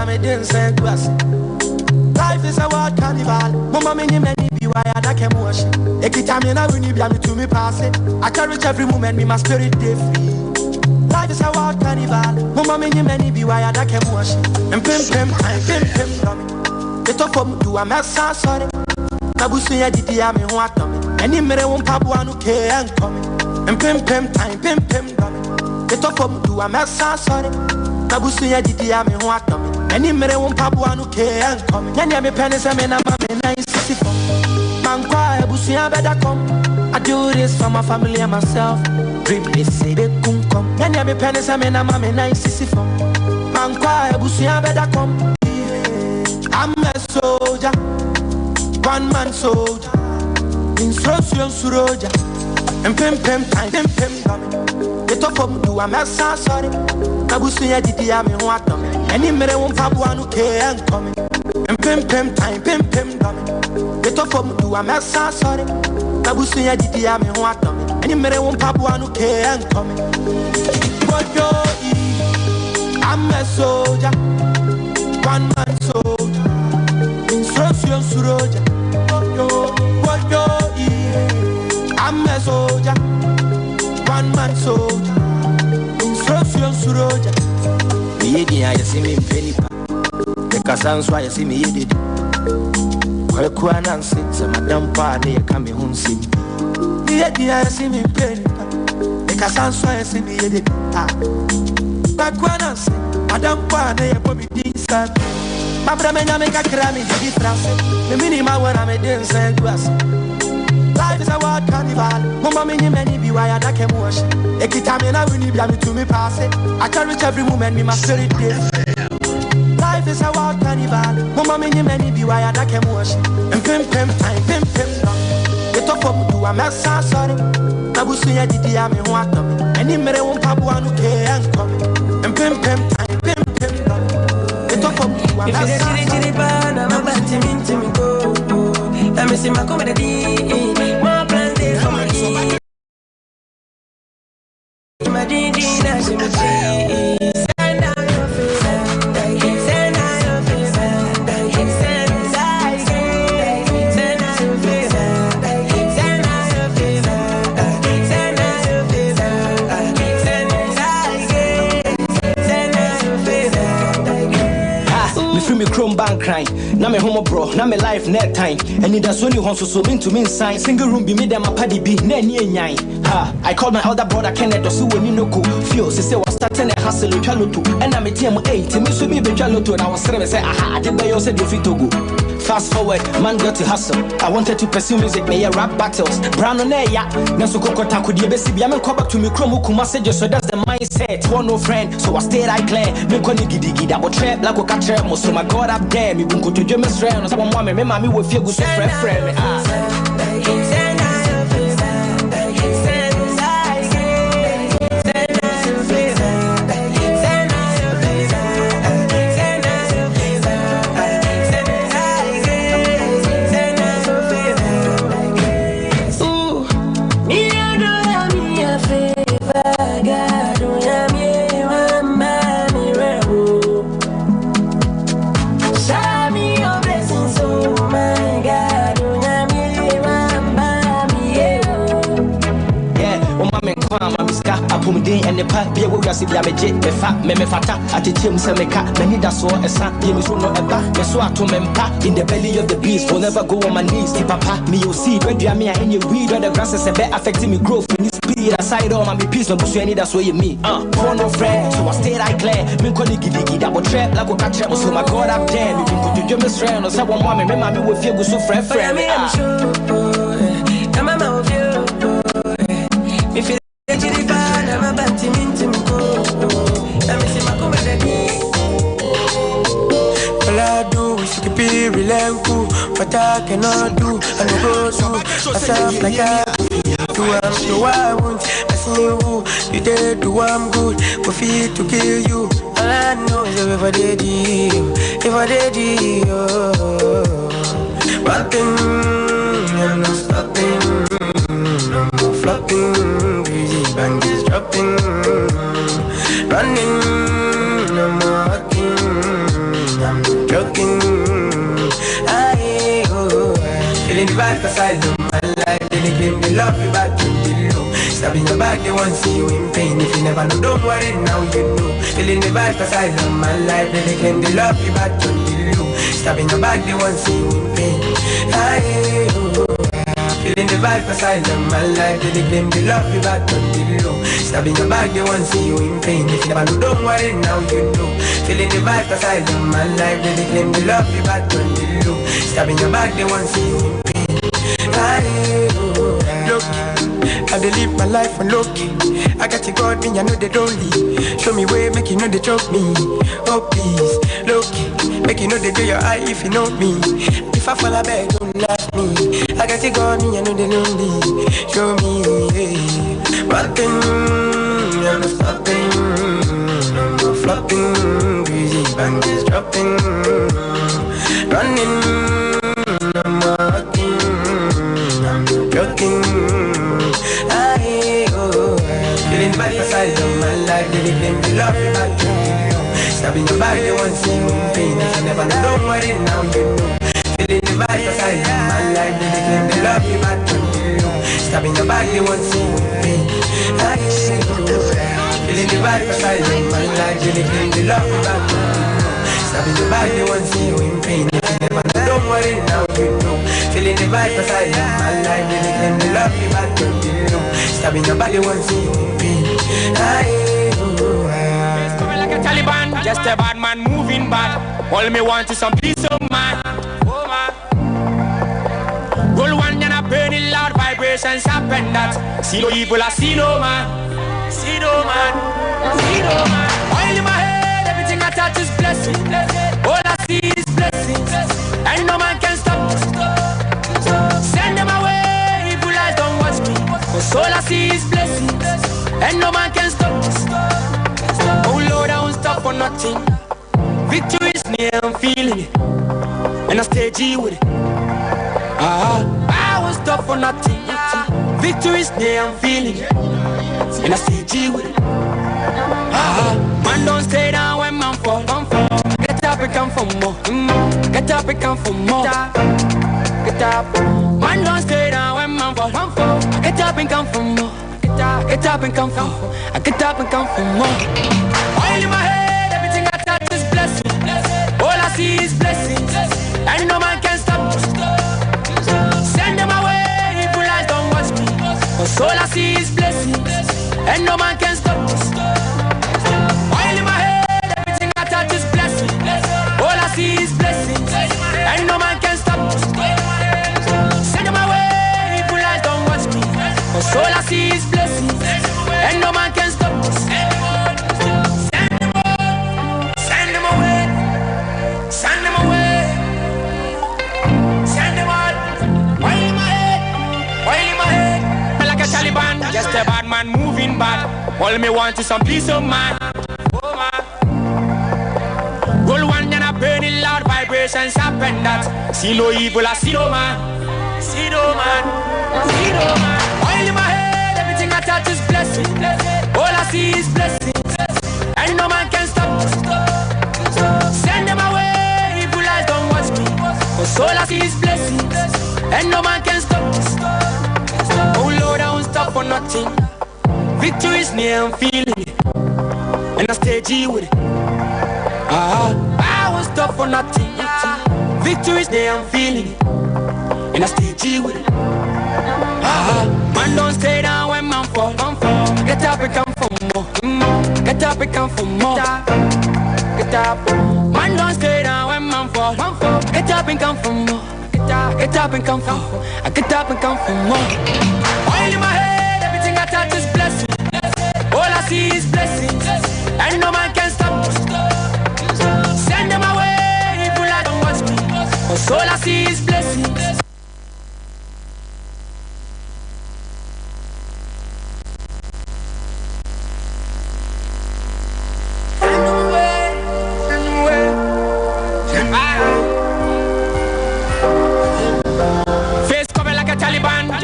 I'm a dancing to us. Life is a wild carnival. Mama, many be wired, I can wash it. Every time you know, when you be to me, pass it. I cherish every moment, me, my spirit, day free. Life is a wild carnival. Mama, many be wired, I can wash it. And pim, dummy. The top of do a mess, sorry. Nabusi, I did, I'm in what dummy. Any mere won't pabu, no care, and coming. And pim, dummy. The top of do a mess, sorry. Nabusi, I did, I'm in what dummy. Any mere won't pabu, no care, and coming. Any me pennies, I'm in a man, 64. Man, quiet, Busi, I better come. I do this for my family and myself. Dream, they say they couldn't come. Any me pennies, I'm in a man, 64. Man, quiet, Busi, I better come. I'm a soldier, one man soldier, instruction soldier, and pim, dummy. The top of do a mess, sorry. Nabusi, I did, I'm in what dummy. Any mere won't pabu, no care, and coming. And pim, dummy. The top of do a mess, sorry. Nabusi, I did, I'm in what dummy. Any mere won't pabu, no care, and coming. What yo eat? I'm a soldier, one man soldier. Instruction soldier, what yo eat? I'm a soldier, one man soldier. Instruction soldier. Me I see me penny. The Cassans why I see me did. Kwa Nancy, some madam party come home sim. Me I see me penny. The Cassans why I see me did. Kwa Nancy, madam party put me decent. My brother make a crammy to be trusted. The minimum when I'm a dancing to us. Life is a wild carnival. Mama, many be wired, I can wash. Every time you know, when you be to me, pass it. I cherish every moment, me, my spirit, day. Life is a wild carnival. Mama, many be wired, I can wash. And pim, dummy. The top of do a mess, sorry. Nabusi, I did, I'm in what dummy. Any mere won't pabu, no care, and coming. And pim, dummy. If you did it, I'm about to mean to me go. Let me see my comedy. My plans is for my key. My dingy, that's in my tea. Send out your face. Send out your face. Send out your face. Send out your face. Send out your face. Send out your face. Send out your face. Me feel me chrome bank crying. Now me homo bro, now me life net time. And it does only want so mean to me sign. Single room be me them a paddy be ne. Ha! I called my elder brother Kenneth to see when you know go. Feel say was starting a hustle in Chaloto. And I'm a team 8 to me so me be Chaloto. And I was saying aha, I did by you said you fit to go. Fast forward, man got to hustle. I wanted to pursue music, me rap battles. Brown on air, yeah. Naso Coco Tanko DBC, I'm come back to me Chromo Kumasajo, so that's the mindset. One no friend, so I stayed I clear. Me Koni Gidigi, that was trap like a catcher. So my God up there, me won't go to James Ram. Or someone me, mommy will feel good so friend. And the part be a way as if I made a fat memefata at the Tim Semeka, many that's all a son, you know, no ever, the swat in the belly of the beast will never go on my knees. Papa, me, you see, when you are me, and you weed or the grass is a bit affecting me growth in this speed. Aside all my peace, no any that's where you me. For no friend, so I stayed I clear, me calling Gidigi, that will trap like a catcher, so my God up there, me go to James Ram or someone, mommy, me will feel good so friend. Come on, of you. If you I'm about to mean to me go. Let me see my comedy. All I do is keep it real cool. What I cannot do, I don't go through myself like that. Do I'm the I want. I see you, you did do I'm good. We feel to kill you. All I know is if I did you, one thing, I'm not stopping, I'm not flopping, greasy bang is dropping, running, I'm walking, I vibe cause I love my life. They claim they love you back to the low. Stabbing your back, they won't see you in pain. If you never know, don't worry, now you know. Feeling the vibe cause I love my life. They claim they love you back to the low. Stabbing your back, they won't see you in pain. Feeling the vibe cause I love my life. They claim they love you back to the low. Stabbing your back, they won't see you in pain. If you never know, don't worry, now you know. Feeling the vibe cause I love my life. They claim they love you back to the low. Stabbing your back, they won't see you in pain. Look, I dey live my life on low-key. I got you God, me, I know they don't leave. Show me way, make you know they choke me. Oh please, low-key, make you know they do your eye if you know me. If I fall, I beg, don't laugh me. I got you God, me, I know they don't leave. Show me, hey. Rockin', I'm not stopping. I'm not flopping, greasy bandits dropping. Running, I'm walking, I'm joking. Feeling bad cause I love my life. They claim they love you back to you. Stabbing your back, they won't see you in pain. If you never know, don't worry, now you know. Feeling the bad cause I love my life. They claim they love you back to you. Stabbing your back, they won't see you in pain. Feeling the bad cause I love my life. They claim they love you back to you. Stabbing your back, they won't see you in pain. If you never know, don't worry, now you know. Feeling the vibe cause I love my life. They claim they love you back to you. Stabbing your back, they won't see you in pain. It's coming like a Taliban, just a bad man moving bad. All me want is some peace of mind. Oh man. Roll one and I burn it loud, vibrations happen that. See no evil, I see no man. See no man, see no man. Oil in my head, everything I touch is blessing. All I see is blessings, and no man can stop. Send them away, evil eyes don't watch me. Cause all I see is blessings, and no man can stop this. Oh Lord, I won't stop for nothing. Victory is near, I'm feeling it, and I stay G with it. I won't stop for nothing. Victory is near, I'm feeling it, and I stay G with it. Man don't stay down when man fall. Get up and come for more. Get up and come for more. Get up. Man don't stay down when man fall. Get up and come for more. Get up and come for more. I get up and come for more. Oil in my head, everything I touch is blessing. All I see is blessings, and no man can stop. Send them away, evil eyes don't watch me. Cause all I see is blessings, and no man can stop. Oil in my head, everything I touch is blessing. All I see is blessings, and no man can stop. Send them away, evil eyes don't watch me. Cause all I see is blessings, and no man can stop this. Send them away, send them away, send them all. Oil in my head, oil in my head. Like a Taliban, just a bad man moving bad. All me want is some peace of mind. Oh man. Roll one and I burn it loud, vibrations happen that. See no evil, I see no man. See no man, see no man. Oil in my head, everything I touch is blessing. All I see is blessings, and no man can stop. Send them away, evil eyes don't watch me. Cause all I see is blessings, and no man can stop this. Oh Lord, I won't stop for nothing. Victory is near, I'm feeling it, and I stay G with it. I won't stop for nothing. Victory is near, I'm feeling it, and I stay G with it. Man don't stay down when man fall. Get up and come for more. Get up and come for more. Get up. Man don't stay down when man fall. Get up and come for more. Get up and come for more. I get up and come for more. Oil in my head, everything I touch is blessing. All I see is blessings, and no man